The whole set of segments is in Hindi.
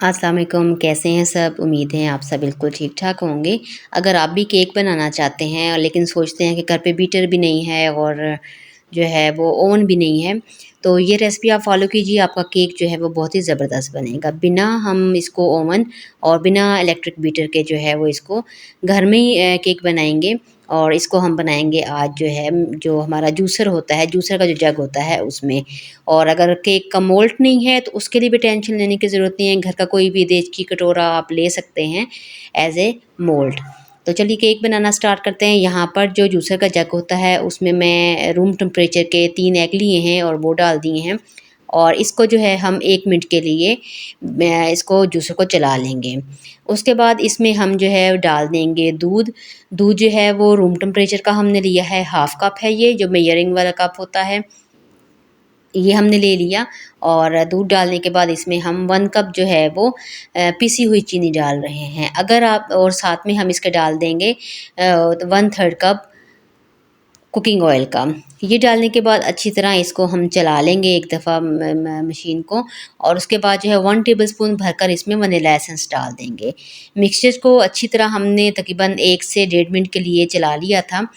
अस्सलाम वालेकुम, कैसे हैं सब? उम्मीद है आप सब बिल्कुल ठीक-ठाक होंगे। अगर आप भी केक बनाना चाहते हैं लेकिन सोचते हैं कि घर पे बीटर भी नहीं है और जो है वो ओवन भी नहीं है, तो ये रेसिपी आप फ़ॉलो कीजिए, आपका केक जो है वो बहुत ही ज़बरदस्त बनेगा। बिना हम इसको ओवन और बिना इलेक्ट्रिक बीटर के जो है वो इसको घर में ही केक बनाएँगे और इसको हम बनाएँगे आज जो है जो हमारा जूसर होता है, जूसर का जो जग होता है उसमें। और अगर केक का मोल्ड नहीं है तो उसके लिए भी टेंशन लेने की ज़रूरत नहीं है, घर का कोई भी देसी कटोरा आप ले सकते हैं एज़ ए मोल्ड। तो चलिए केक बनाना स्टार्ट करते हैं। यहाँ पर जो जूसर का जग होता है उसमें मैं रूम टेम्परेचर के 3 एग लिए हैं और वो डाल दिए हैं और इसको जो है हम 1 मिनट के लिए इसको जूसर को चला लेंगे। उसके बाद इसमें हम जो है डाल देंगे दूध। दूध जो है वो रूम टेम्परेचर का हमने लिया है, हाफ़ कप है ये जो मेजरिंग वाला कप होता है। ये हमने ले लिया और दूध डालने के बाद इसमें हम 1 कप जो है वो पिसी हुई चीनी डाल रहे हैं। अगर आप और साथ में हम इसके डाल देंगे 1/3 कप कुकिंग ऑयल का। ये डालने के बाद अच्छी तरह इसको हम चला लेंगे एक दफ़ा मशीन को और उसके बाद जो है 1 टेबलस्पून भरकर इसमें वनीला एसेंस डाल देंगे। मिक्सचर को अच्छी तरह हमने तकरीबन 1 से डेढ़ मिनट के लिए चला लिया था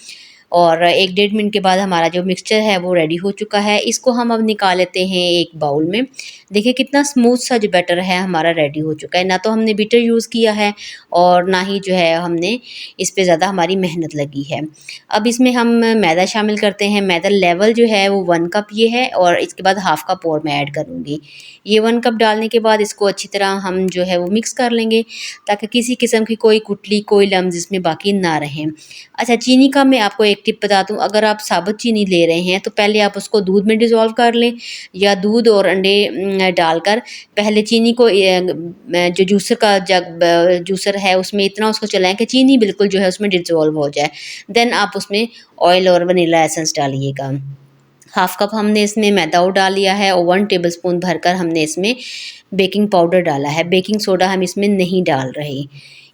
और 1 डेढ़ मिनट के बाद हमारा जो मिक्सचर है वो रेडी हो चुका है। इसको हम अब निकाल लेते हैं एक बाउल में। देखिए कितना स्मूथ सा जो बैटर है हमारा रेडी हो चुका है। ना तो हमने बीटर यूज़ किया है और ना ही जो है हमने इस पे ज़्यादा हमारी मेहनत लगी है। अब इसमें हम मैदा शामिल करते हैं। मैदा लेवल जो है वो 1 कप ये है और इसके बाद हाफ़ कप और मैं ऐड करूँगी। ये 1 कप डालने के बाद इसको अच्छी तरह हम जो है वो मिक्स कर लेंगे ताकि किसी किस्म की कोई गुठली, कोई लम्स इसमें बाकी ना रहें। अच्छा, चीनी का मैं आपको एक टिप बता दूँ, अगर आप साबुत चीनी ले रहे हैं तो पहले आप उसको दूध में डिज़ोल्व कर लें या दूध और अंडे डालकर पहले चीनी को जो जूसर का जूसर है उसमें इतना उसको चलाएँ कि चीनी बिल्कुल जो है उसमें डिज़ोल्व हो जाए। देन आप उसमें ऑयल और वनीला एसेंस डालिएगा। हाफ़ कप हमने इसमें मैदा और डाल लिया है और 1 टेबलस्पून भरकर हमने इसमें बेकिंग पाउडर डाला है। बेकिंग सोडा हम इसमें नहीं डाल रहे।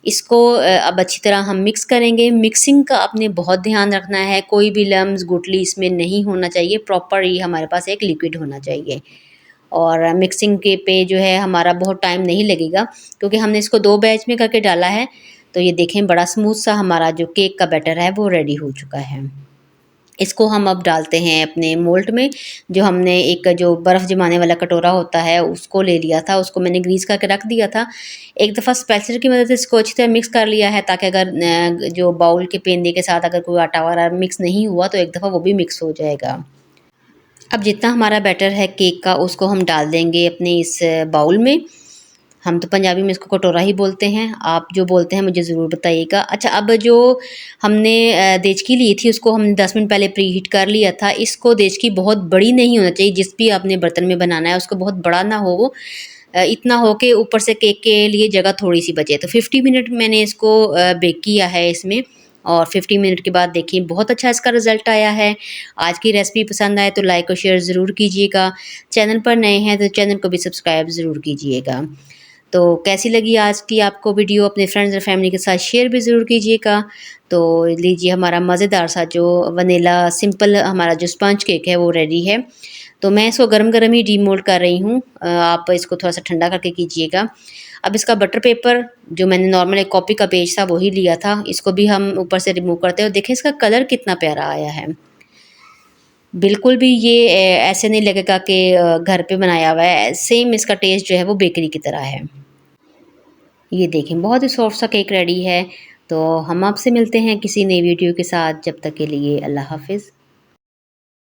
इसको अब अच्छी तरह हम मिक्स करेंगे। मिक्सिंग का आपने बहुत ध्यान रखना है, कोई भी लम्स, गुठली इसमें नहीं होना चाहिए, प्रॉपर ये हमारे पास एक लिक्विड होना चाहिए। और मिक्सिंग के पे जो है हमारा बहुत टाइम नहीं लगेगा क्योंकि हमने इसको 2 बैच में करके डाला है। तो ये देखें बड़ा स्मूथ सा हमारा जो केक का बैटर है वो रेडी हो चुका है। इसको हम अब डालते हैं अपने मोल्ड में। जो हमने एक जो बर्फ़ जमाने वाला कटोरा होता है उसको ले लिया था, उसको मैंने ग्रीस करके रख दिया था। एक दफ़ा स्पैचुला की मदद से इसको अच्छी तरह मिक्स कर लिया है ताकि अगर जो बाउल के पेंदे के साथ अगर कोई आटा वगैरह मिक्स नहीं हुआ तो एक दफ़ा वो भी मिक्स हो जाएगा। अब जितना हमारा बैटर है केक का उसको हम डाल देंगे अपने इस बाउल में। हम तो पंजाबी में इसको कटोरा ही बोलते हैं, आप जो बोलते हैं मुझे ज़रूर बताइएगा। अच्छा, अब जो हमने देचकी ली थी उसको हमने 10 मिनट पहले प्री हीट कर लिया था। इसको देचकी बहुत बड़ी नहीं होना चाहिए, जिस भी आपने बर्तन में बनाना है उसको बहुत बड़ा ना हो वो, इतना हो के ऊपर से केक के लिए जगह थोड़ी-सी बचे। तो 50 मिनट मैंने इसको बेक किया है इसमें और 50 मिनट के बाद देखिए बहुत अच्छा इसका रिज़ल्ट आया है। आज की रेसिपी पसंद आए तो लाइक और शेयर ज़रूर कीजिएगा। चैनल पर नए हैं तो चैनल को भी सब्सक्राइब ज़रूर कीजिएगा। तो कैसी लगी आज की आपको वीडियो, अपने फ्रेंड्स और फैमिली के साथ शेयर भी ज़रूर कीजिएगा। तो लीजिए हमारा मज़ेदार सा जो वनीला सिंपल हमारा जो स्पंज केक है वो रेडी है। तो मैं इसको गरम-गरम ही डीमोल्ड कर रही हूँ। आप इसको थोड़ा-सा ठंडा करके कीजिएगा। अब इसका बटर पेपर जो मैंने नॉर्मल एक कॉपी का पेज था वही लिया था, इसको भी हम ऊपर से रिमूव करते हैं और देखें इसका कलर कितना प्यारा आया है। बिल्कुल भी ये ऐसे नहीं लगेगा कि घर पे बनाया हुआ है, सेम इसका टेस्ट जो है वो बेकरी की तरह है। ये देखें बहुत ही सॉफ्ट सा केक रेडी है। तो हम आपसे मिलते हैं किसी नई वीडियो के साथ, जब तक के लिए अल्लाह हाफ़िज़।